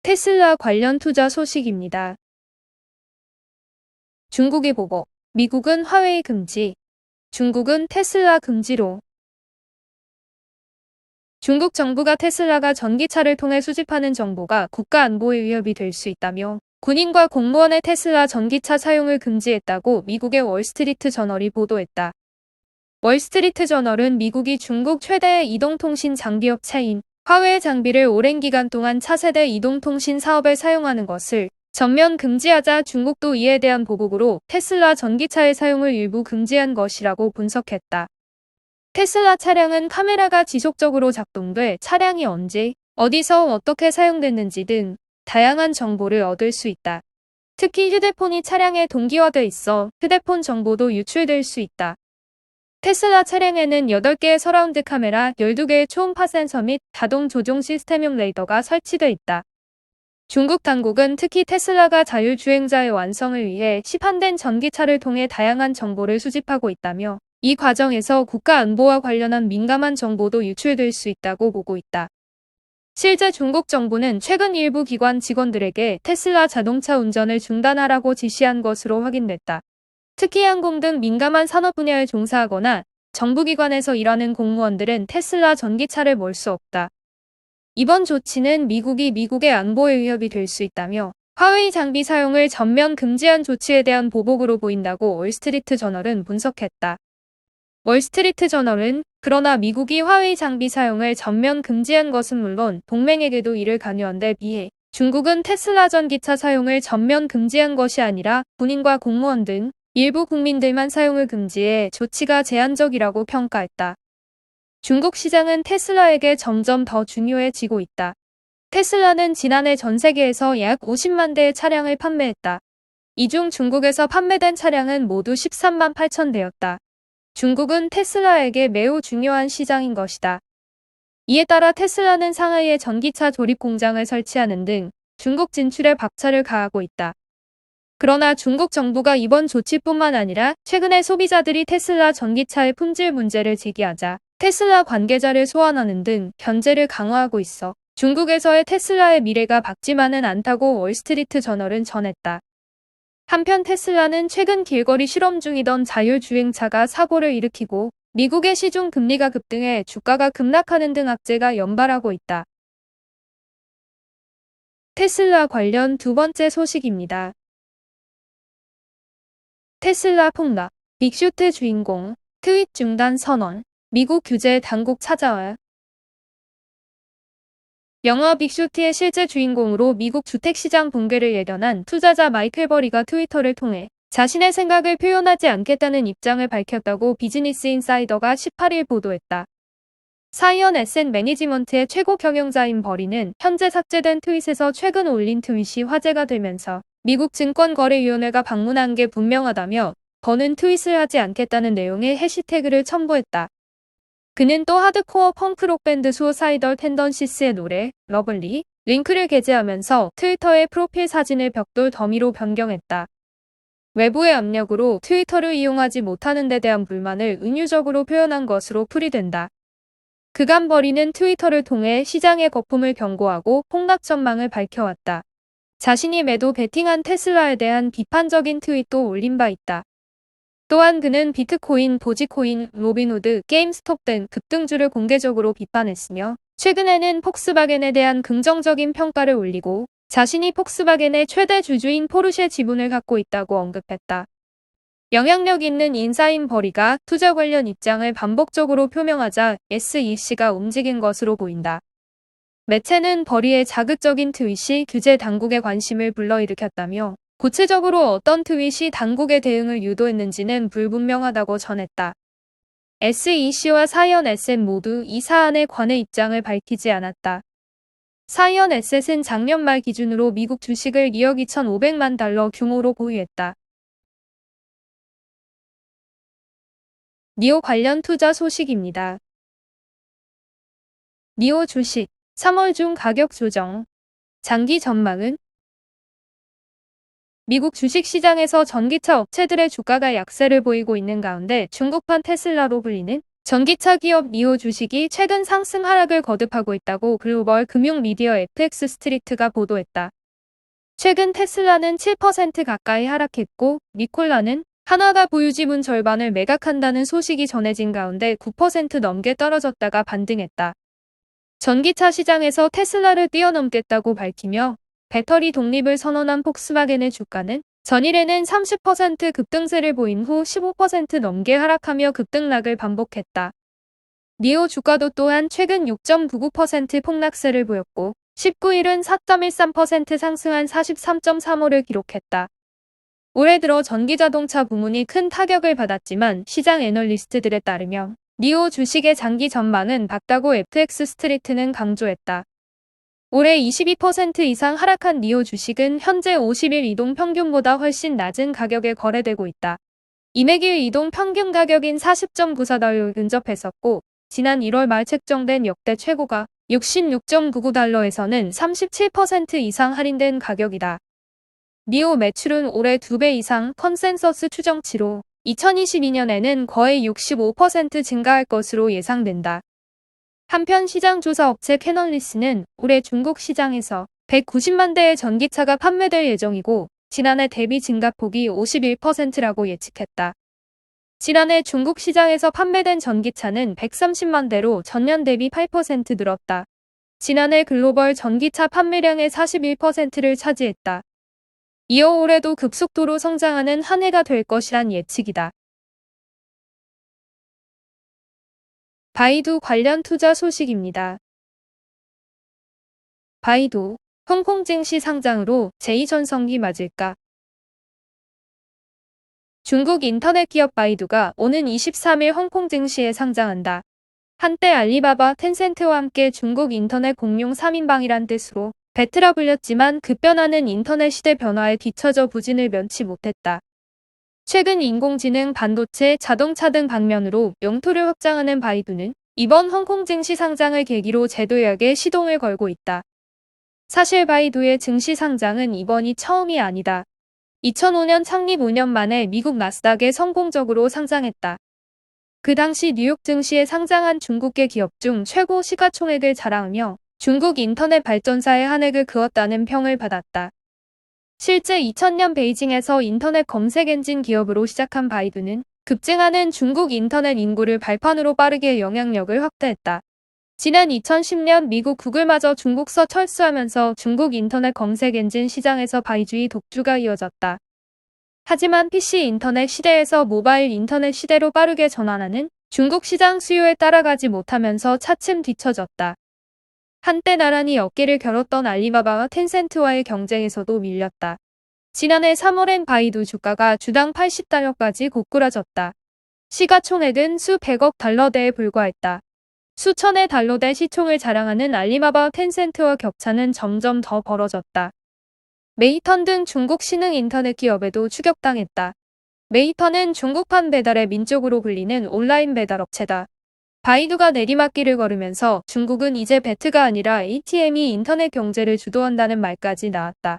테슬라 관련 투자 소식입니다. 중국이 보고 미국은 화웨이 금지, 중국은 테슬라 금지로. 중국 정부가 테슬라가 전기차를 통해 수집하는 정보가 국가 안보에 위협이 될 수 있다며 군인과 공무원의 테슬라 전기차 사용을 금지했다고 미국의 월스트리트 저널이 보도했다. 월스트리트 저널은 미국이 중국 최대의 이동통신 장비업체인 화웨이 장비를 오랜 기간 동안 차세대 이동통신 사업에 사용하는 것을 전면 금지하자 중국도 이에 대한 보복으로 테슬라 전기차의 사용을 일부 금지한 것이라고 분석했다. 테슬라 차량은 카메라가 지속적으로 작동돼 차량이 언제, 어디서 어떻게 사용됐는지 등 다양한 정보를 얻을 수 있다. 특히 휴대폰이 차량에 동기화돼 있어 휴대폰 정보도 유출될 수 있다. 테슬라 차량에는 8개의 서라운드 카메라, 12개의 초음파 센서 및 자동 조종 시스템용 레이더가 설치돼 있다. 중국 당국은 특히 테슬라가 자율주행자의 완성을 위해 시판된 전기차를 통해 다양한 정보를 수집하고 있다며 이 과정에서 국가 안보와 관련한 민감한 정보도 유출될 수 있다고 보고 있다. 실제 중국 정부는 최근 일부 기관 직원들에게 테슬라 자동차 운전을 중단하라고 지시한 것으로 확인됐다. 특히 항공 등 민감한 산업 분야에 종사하거나 정부기관에서 일하는 공무원들은 테슬라 전기차를 몰 수 없다. 이번 조치는 미국의 안보에 위협이 될 수 있다며 화웨이 장비 사용을 전면 금지한 조치에 대한 보복으로 보인다고 월스트리트 저널은 분석했다. 월스트리트 저널은 그러나 미국이 화웨이 장비 사용을 전면 금지한 것은 물론 동맹에게도 이를 강요한 데 비해 중국은 테슬라 전기차 사용을 전면 금지한 것이 아니라 군인과 공무원 등 일부 국민들만 사용을 금지해 조치가 제한적이라고 평가했다. 중국 시장은 테슬라에게 점점 더 중요해지고 있다. 테슬라는 지난해 전 세계에서 약 50만 대의 차량을 판매했다. 이 중 중국에서 판매된 차량은 모두 13만 8천 대였다. 중국은 테슬라에게 매우 중요한 시장인 것이다. 이에 따라 테슬라는 상하이에 전기차 조립 공장을 설치하는 등 중국 진출에 박차를 가하고 있다. 그러나 중국 정부가 이번 조치뿐만 아니라 최근에 소비자들이 테슬라 전기차의 품질 문제를 제기하자 테슬라 관계자를 소환하는 등 견제를 강화하고 있어 중국에서의 테슬라의 미래가 밝지만은 않다고 월스트리트 저널은 전했다. 한편 테슬라는 최근 길거리 실험 중이던 자율주행차가 사고를 일으키고 미국의 시중 금리가 급등해 주가가 급락하는 등 악재가 연발하고 있다. 테슬라 관련 두 번째 소식입니다. 테슬라 폭락, 빅쇼트 주인공, 트윗 중단 선언, 미국 규제 당국 찾아와. 영화 빅쇼트의 실제 주인공으로 미국 주택시장 붕괴를 예견한 투자자 마이클 버리가 트위터를 통해 자신의 생각을 표현하지 않겠다는 입장을 밝혔다고 비즈니스 인사이더가 18일 보도했다. 사이언 에셋 매니지먼트의 최고 경영자인 버리는 현재 삭제된 트윗에서 최근 올린 트윗이 화제가 되면서 미국 증권거래위원회가 방문한 게 분명하다며 더는 트윗을 하지 않겠다는 내용의 해시태그를 첨부했다. 그는 또 하드코어 펑크록 밴드 수어사이덜 텐던시스의 노래 러블리 링크를 게재하면서 트위터의 프로필 사진을 벽돌 더미로 변경했다. 외부의 압력으로 트위터를 이용하지 못하는 데 대한 불만을 은유적으로 표현한 것으로 풀이된다. 그간 버리는 트위터를 통해 시장의 거품을 경고하고 폭락 전망을 밝혀왔다. 자신이 매도 베팅한 테슬라에 대한 비판적인 트윗도 올린 바 있다. 또한 그는 비트코인, 도지코인, 로빈후드, 게임스톱 등 급등주를 공개적으로 비판했으며 최근에는 폭스바겐에 대한 긍정적인 평가를 올리고 자신이 폭스바겐의 최대 주주인 포르쉐 지분을 갖고 있다고 언급했다. 영향력 있는 인사인 버리가 투자 관련 입장을 반복적으로 표명하자 SEC가 움직인 것으로 보인다. 매체는 버리의 자극적인 트윗이 규제 당국의 관심을 불러일으켰다며 구체적으로 어떤 트윗이 당국의 대응을 유도했는지는 불분명하다고 전했다. SEC와 사이언 에셋 모두 이 사안에 관해 입장을 밝히지 않았다. 사이언 에셋은 작년 말 기준으로 미국 주식을 2억 2,500만 달러 규모로 보유했다. 니오 관련 투자 소식입니다. 니오 주식 3월 중 가격 조정. 장기 전망은? 미국 주식시장에서 전기차 업체들의 주가가 약세를 보이고 있는 가운데 중국판 테슬라로 불리는 전기차 기업 니오 주식이 최근 상승 하락을 거듭하고 있다고 글로벌 금융 미디어 FX 스트리트가 보도했다. 최근 테슬라는 7% 가까이 하락했고 니콜라는 하나가 보유지분 절반을 매각한다는 소식이 전해진 가운데 9% 넘게 떨어졌다가 반등했다. 전기차 시장에서 테슬라를 뛰어넘겠다고 밝히며 배터리 독립을 선언한 폭스바겐의 주가는 전일에는 30% 급등세를 보인 후 15% 넘게 하락하며 급등락을 반복했다. 니오 주가도 또한 최근 6.99% 폭락세를 보였고 19일은 4.13% 상승한 43.35를 기록했다. 올해 들어 전기자동차 부문이 큰 타격을 받았지만 시장 애널리스트들에 따르면 니오 주식의 장기 전망은 밝다고 FX 스트리트는 강조했다. 올해 22% 이상 하락한 니오 주식은 현재 50일 이동 평균보다 훨씬 낮은 가격에 거래되고 있다. 200일 이동 평균 가격인 40.94달러를 근접했었고 지난 1월 말 책정된 역대 최고가 66.99달러에서는 37% 이상 할인된 가격이다. 니오 매출은 올해 2배 이상 컨센서스 추정치로 2022년에는 거의 65% 증가할 것으로 예상된다. 한편 시장 조사 업체 캐널리스는 올해 중국 시장에서 190만 대의 전기차가 판매될 예정이고 지난해 대비 증가폭이 51%라고 예측했다. 지난해 중국 시장에서 판매된 전기차는 130만 대로 전년 대비 8% 늘었다. 지난해 글로벌 전기차 판매량의 41%를 차지했다. 이어 올해도 급속도로 성장하는 한 해가 될 것이란 예측이다. 바이두 관련 투자 소식입니다. 바이두, 홍콩 증시 상장으로 제2전성기 맞을까? 중국 인터넷 기업 바이두가 오는 23일 홍콩 증시에 상장한다. 한때 알리바바, 텐센트와 함께 중국 인터넷 공룡 3인방이란 뜻으로 베트라 불렸지만 급변하는 인터넷 시대 변화에 뒤처져 부진을 면치 못했다. 최근 인공지능, 반도체, 자동차 등 방면으로 영토를 확장하는 바이두는 이번 홍콩 증시 상장을 계기로 재도약에 시동을 걸고 있다. 사실 바이두의 증시 상장은 이번이 처음이 아니다. 2005년 창립 5년 만에 미국 나스닥에 성공적으로 상장했다. 그 당시 뉴욕 증시에 상장한 중국계 기업 중 최고 시가총액을 자랑하며 중국 인터넷 발전사의 한 획을 그었다는 평을 받았다. 실제 2000년 베이징에서 인터넷 검색 엔진 기업으로 시작한 바이두는 급증하는 중국 인터넷 인구를 발판으로 빠르게 영향력을 확대했다. 지난 2010년 미국 구글마저 중국서 철수하면서 중국 인터넷 검색 엔진 시장에서 바이두의 독주가 이어졌다. 하지만 PC 인터넷 시대에서 모바일 인터넷 시대로 빠르게 전환하는 중국 시장 수요에 따라가지 못하면서 차츰 뒤처졌다. 한때 나란히 어깨를 겨뤘던 알리바바와 텐센트와의 경쟁에서도 밀렸다. 지난해 3월엔 바이두 주가가 주당 80달러까지 고꾸라졌다. 시가총액은 수백억 달러대에 불과했다. 수천의 달러대 시총을 자랑하는 알리바바와 텐센트와 격차는 점점 더 벌어졌다. 메이턴 등 중국 신흥 인터넷 기업에도 추격당했다. 메이턴은 중국판 배달의 민족으로 불리는 온라인 배달 업체다. 바이두가 내리막길을 걸으면서 중국은 이제 배트가 아니라 ATM이 인터넷 경제를 주도한다는 말까지 나왔다.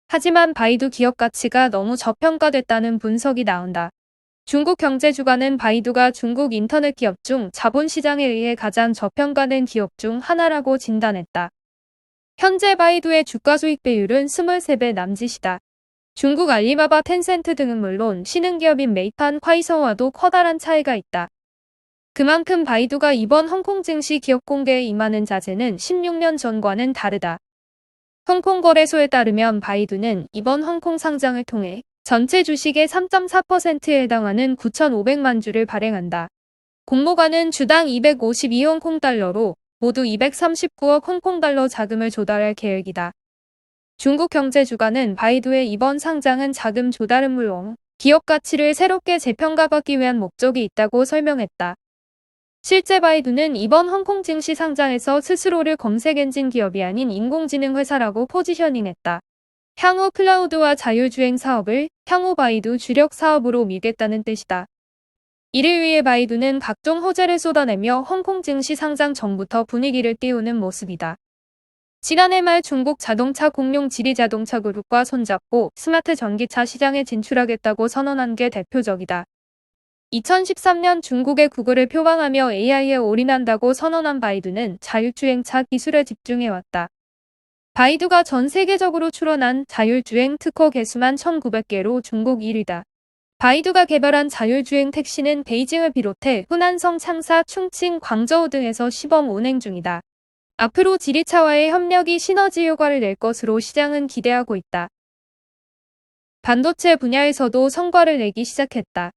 하지만 바이두 기업 가치가 너무 저평가됐다는 분석이 나온다. 중국 경제주간은 바이두가 중국 인터넷 기업 중 자본시장에 의해 가장 저평가된 기업 중 하나라고 진단했다. 현재 바이두의 주가 수익 비율은 23배 남짓이다. 중국 알리바바, 텐센트 등은 물론 신흥기업인 메이판, 화이성와도 커다란 차이가 있다. 그만큼 바이두가 이번 홍콩 증시 기업 공개에 임하는 자세는 16년 전과는 다르다. 홍콩 거래소에 따르면 바이두는 이번 홍콩 상장을 통해 전체 주식의 3.4%에 해당하는 9,500만 주를 발행한다. 공모가는 주당 252홍콩달러로 모두 239억 홍콩달러 자금을 조달할 계획이다. 중국 경제주간은 바이두의 이번 상장은 자금 조달은 물론 기업 가치를 새롭게 재평가받기 위한 목적이 있다고 설명했다. 실제 바이두는 이번 홍콩 증시 상장에서 스스로를 검색 엔진 기업이 아닌 인공지능 회사라고 포지셔닝했다. 향후 클라우드와 자율주행 사업을 향후 바이두 주력 사업으로 밀겠다는 뜻이다. 이를 위해 바이두는 각종 호재를 쏟아내며 홍콩 증시 상장 전부터 분위기를 띄우는 모습이다. 지난해 말 중국 자동차 공룡 지리자동차 그룹과 손잡고 스마트 전기차 시장에 진출하겠다고 선언한 게 대표적이다. 2013년 중국의 구글을 표방하며 AI에 올인한다고 선언한 바이두는 자율주행차 기술에 집중해왔다. 바이두가 전 세계적으로 출원한 자율주행 특허 개수만 1900개로 중국 1위다. 바이두가 개발한 자율주행 택시는 베이징을 비롯해 후난성, 창사, 충칭, 광저우 등에서 시범 운행 중이다. 앞으로 지리차와의 협력이 시너지 효과를 낼 것으로 시장은 기대하고 있다. 반도체 분야에서도 성과를 내기 시작했다.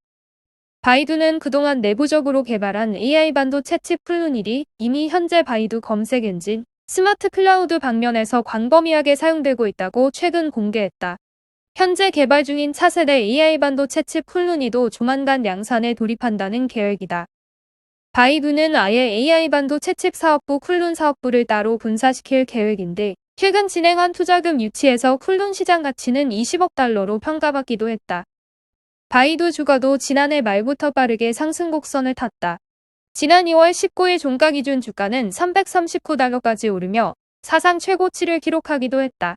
바이두는 그동안 내부적으로 개발한 AI 반도체 칩 플루닐이 이미 현재 바이두 검색 엔진, 스마트 클라우드 방면에서 광범위하게 사용되고 있다고 최근 공개했다. 현재 개발 중인 차세대 AI 반도체 칩 쿨루니도 조만간量산에 돌입한다는 계획이다. 바이두는 아예 AI 반도체 칩 사업부 쿨룬 사업부를 따로 분사시킬 계획인데 최근 진행한 투자금 유치에서 쿨룬 시장 가치는 20억 달러로 평가받기도 했다. 바이두 주가도 지난해 말부터 빠르게 상승 곡선을 탔다. 지난 2월 19일 종가 기준 주가는 339달러까지 오르며 사상 최고치를 기록하기도 했다.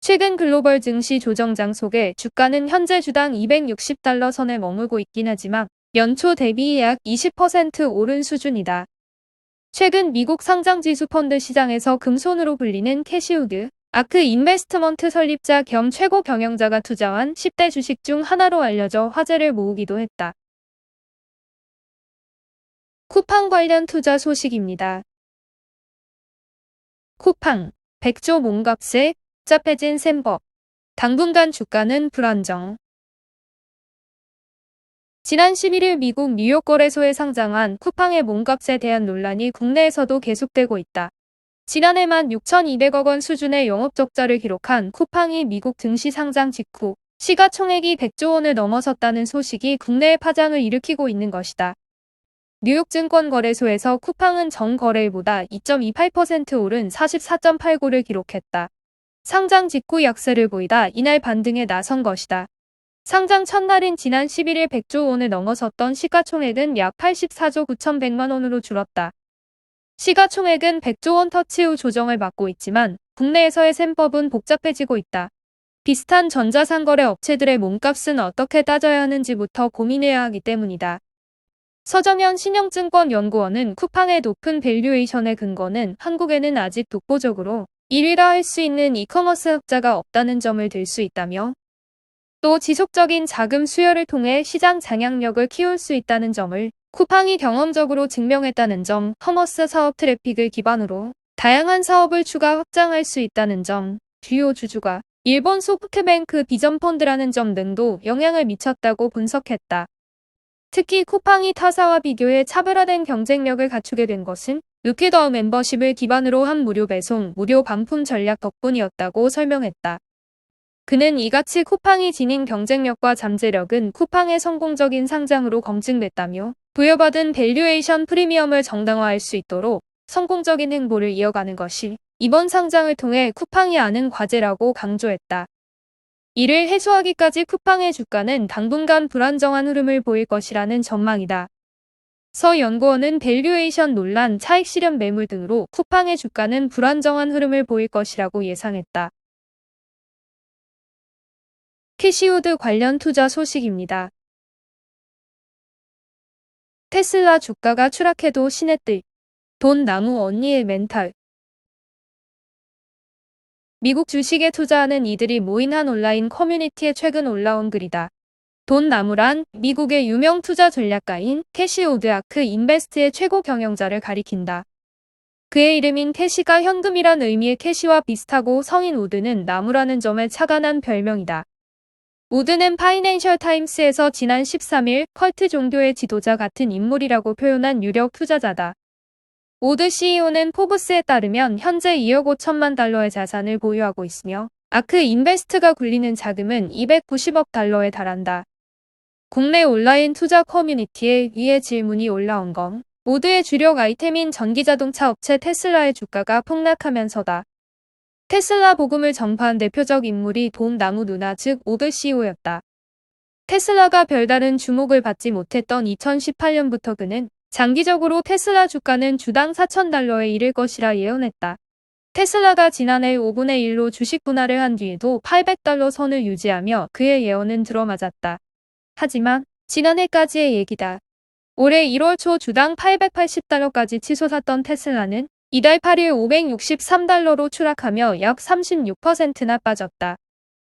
최근 글로벌 증시 조정장 속에 주가는 현재 주당 260달러 선에 머물고 있긴 하지만 연초 대비 약 20% 오른 수준이다. 최근 미국 상장지수 펀드 시장에서 금손으로 불리는 캐시우드, 아크 인베스트먼트 설립자 겸 최고 경영자가 투자한 10대 주식 중 하나로 알려져 화제를 모으기도 했다. 쿠팡 관련 투자 소식입니다. 쿠팡, 100조 몸값에 복잡해진 셈법. 당분간 주가는 불안정. 지난 11일 미국 뉴욕 거래소에 상장한 쿠팡의 몸값에 대한 논란이 국내에서도 계속되고 있다. 지난해 16,200억 원 수준의 영업적자를 기록한 쿠팡이 미국 증시 상장 직후 시가총액이 100조 원을 넘어섰다는 소식이 국내에 파장을 일으키고 있는 것이다. 뉴욕 증권거래소에서 쿠팡은 전 거래일보다 2.28% 오른 44.89를 기록했다. 상장 직후 약세를 보이다 이날 반등에 나선 것이다. 상장 첫날인 지난 11일 100조 원을 넘어섰던 시가총액은 약 84조 9,100만 원으로 줄었다. 시가총액은 100조 원 터치 후 조정을 받고 있지만 국내에서의 셈법은 복잡해지고 있다. 비슷한 전자상거래 업체들의 몸값은 어떻게 따져야 하는지부터 고민해야 하기 때문이다. 서정현 신영증권연구원은 쿠팡의 높은 밸류에이션의 근거는 한국에는 아직 독보적으로 1위라 할 수 있는 이커머스 흑자가 없다는 점을 들 수 있다며 또 지속적인 자금 수요를 통해 시장 장악력을 키울 수 있다는 점을 쿠팡이 경험적으로 증명했다는 점, 커머스 사업 트래픽을 기반으로 다양한 사업을 추가 확장할 수 있다는 점, 주요 주주가 일본 소프트뱅크 비전펀드라는 점 등도 영향을 미쳤다고 분석했다. 특히 쿠팡이 타사와 비교해 차별화된 경쟁력을 갖추게 된 것은 루키더 멤버십을 기반으로 한 무료 배송, 무료 반품 전략 덕분이었다고 설명했다. 그는 이같이 쿠팡이 지닌 경쟁력과 잠재력은 쿠팡의 성공적인 상장으로 검증됐다며 부여받은 밸류에이션 프리미엄을 정당화할 수 있도록 성공적인 행보를 이어가는 것이 이번 상장을 통해 쿠팡이 안은 과제라고 강조했다. 이를 해소하기까지 쿠팡의 주가는 당분간 불안정한 흐름을 보일 것이라는 전망이다. 서 연구원은 밸류에이션 논란, 차익 실현 매물 등으로 쿠팡의 주가는 불안정한 흐름을 보일 것이라고 예상했다. 캐시우드 관련 투자 소식입니다. 테슬라 주가가 추락해도 신의 뜻. 돈 나무 언니의 멘탈. 미국 주식에 투자하는 이들이 모인 한 온라인 커뮤니티에 최근 올라온 글이다. 돈 나무란 미국의 유명 투자 전략가인 캐시우드 아크 인베스트의 최고 경영자를 가리킨다. 그의 이름인 캐시가 현금이란 의미의 캐시와 비슷하고 성인 우드는 나무라는 점에 착안한 별명이다. 우드는 파이낸셜 타임스에서 지난 13일 컬트 종교의 지도자 같은 인물이라고 표현한 유력 투자자다. 우드 CEO는 포브스에 따르면 현재 2억 5천만 달러의 자산을 보유하고 있으며 아크 인베스트가 굴리는 자금은 290억 달러에 달한다. 국내 온라인 투자 커뮤니티에 위의 질문이 올라온 건 우드의 주력 아이템인 전기자동차 업체 테슬라의 주가가 폭락하면서다. 테슬라 복음을 전파한 대표적 인물이 돈 나무 누나 즉 우드 CEO였다. 테슬라가 별다른 주목을 받지 못했던 2018년부터 그는 장기적으로 테슬라 주가는 주당 4,000달러에 이를 것이라 예언했다. 테슬라가 지난해 5분의 1로 주식 분할을 한 뒤에도 800달러 선을 유지하며 그의 예언은 들어맞았다. 하지만 지난해까지의 얘기다. 올해 1월 초 주당 $880까지 치솟았던 테슬라는 이달 8일 $563로 추락하며 약 36%나 빠졌다.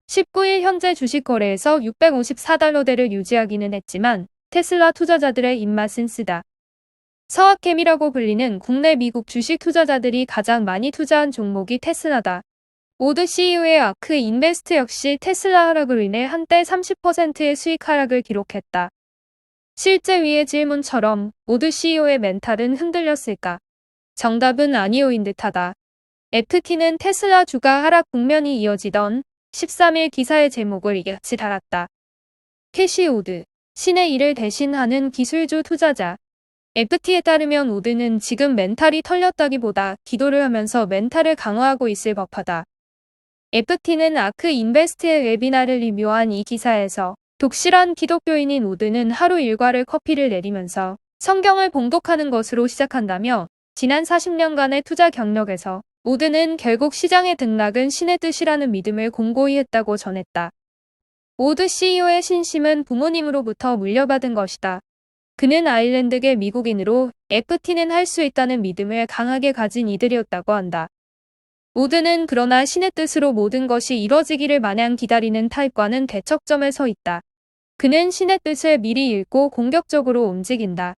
19일 현재 주식 거래에서 $654대를 유지하기는 했지만 테슬라 투자자들의 입맛은 쓰다. 서학개미라고 불리는 국내 미국 주식 투자자들이 가장 많이 투자한 종목이 테슬라다. 오드 CEO의 아크 인베스트 역시 테슬라 하락으로 인해 한때 30%의 수익 하락을 기록했다. 실제 위의 질문처럼 오드 CEO의 멘탈은 흔들렸을까? 정답은 아니오인 듯하다. FT는 테슬라 주가 하락 국면이 이어지던 13일 기사의 제목을 이같이 달았다. 캐시 오드, 신의 일을 대신하는 기술주 투자자. FT에 따르면 오드는 지금 멘탈이 털렸다기보다 기도를 하면서 멘탈을 강화하고 있을 법하다. FT는 아크 인베스트의 웨비나를 리뷰한 이 기사에서 독실한 기독교인인 오드는 하루 일과를 커피를 내리면서 성경을 봉독하는 것으로 시작한다며 지난 40년간의 투자 경력에서 오드는 결국 시장의 등락은 신의 뜻이라는 믿음을 공고히 했다고 전했다. 오드 CEO의 신심은 부모님으로부터 물려받은 것이다. 그는 아일랜드계 미국인으로 FT는 할 수 있다는 믿음을 강하게 가진 이들이었다고 한다. 오드는 그러나 신의 뜻으로 모든 것이 이뤄지기를 마냥 기다리는 타입과는 대척점에 서 있다. 그는 신의 뜻을 미리 읽고 공격적으로 움직인다.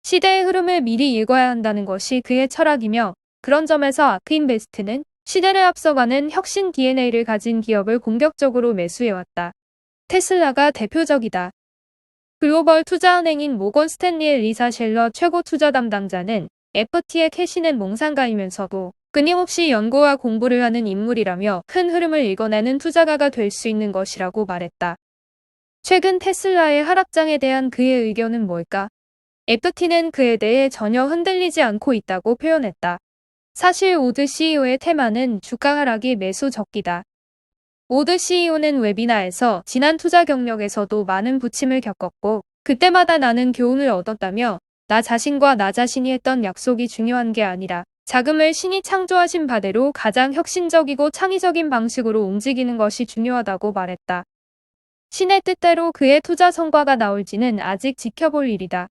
시대의 흐름을 미리 읽어야 한다는 것이 그의 철학이며 그런 점에서 아크인베스트는 시대를 앞서가는 혁신 DNA를 가진 기업을 공격적으로 매수해왔다. 테슬라가 대표적이다. 글로벌 투자은행인 모건 스탠리의 리사 셸러 최고 투자 담당자는 FT의 캐시는 몽상가이면서도 끊임없이 연구와 공부를 하는 인물이라며 큰 흐름을 읽어내는 투자가가 될 수 있는 것이라고 말했다. 최근 테슬라의 하락장에 대한 그의 의견은 뭘까? FT는 그에 대해 전혀 흔들리지 않고 있다고 표현했다. 사실 오드 CEO의 테마는 주가 하락이 매수 적기다. 오드 CEO는 웨비나에서 지난 투자 경력에서도 많은 부침을 겪었고 그때마다 나는 교훈을 얻었다며 나 자신과 나 자신이 했던 약속이 중요한 게 아니라 자금을 신이 창조하신 바대로 가장 혁신적이고 창의적인 방식으로 움직이는 것이 중요하다고 말했다. 신의 뜻대로 그의 투자 성과가 나올지는 아직 지켜볼 일이다.